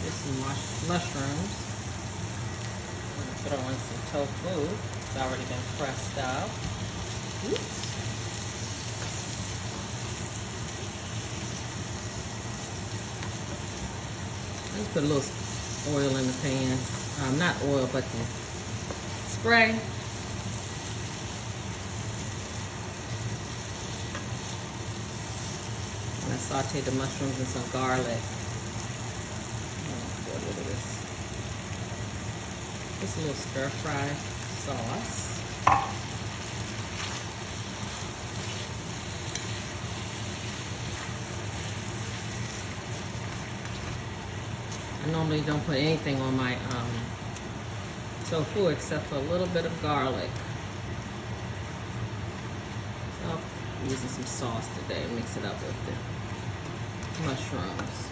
Just some mushrooms. I'm gonna throw in some tofu. It's already been pressed out. Oops. Let's put a little oil in the pan. Not oil, but the spray. And I sauteed the mushrooms and some garlic. Get rid of this. Just a little stir fry sauce. I normally don't put anything on my tofu except for a little bit of garlic. So I'm using some sauce today to mix it up with the mushrooms.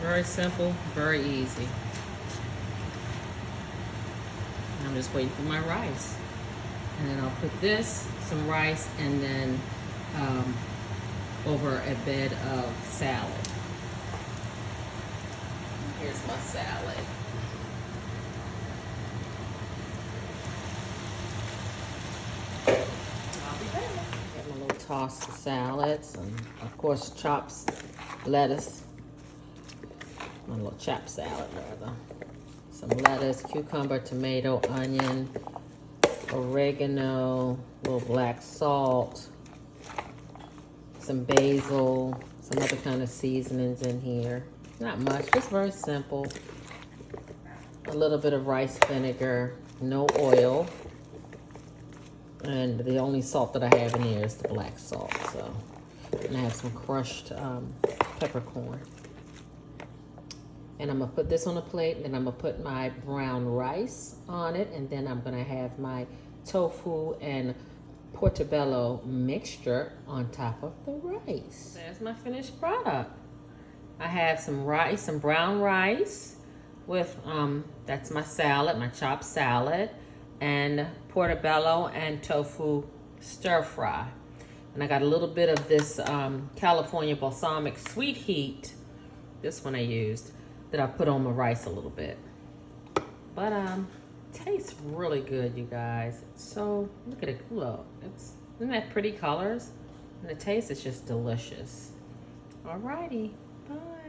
Very simple, very easy. I'm just waiting for my rice. And then I'll put this, some rice, and then over a bed of salad. Here's my salad. I'll be back. Get my little tossed salads, and of course chopped lettuce. My little chopped salad rather. Some lettuce, cucumber, tomato, onion, oregano, a little black salt, some basil, some other kind of seasonings in here. Not much, just very simple. A little bit of rice vinegar, no oil. And the only salt that I have in here is the black salt. So, and I have some crushed peppercorn. And I'm gonna put this on a plate, and then I'm gonna put my brown rice on it, and then I'm gonna have my tofu and portobello mixture on top of the rice. There's my finished product. I have some rice, some brown rice with, that's my salad, my chopped salad, and portobello and tofu stir fry. And I got a little bit of this California balsamic sweet heat, this one I used, that I put on my rice a little bit. But tastes really good, you guys. It's so, look at it, look. Isn't that pretty colors? And the taste is just delicious. Alrighty, bye.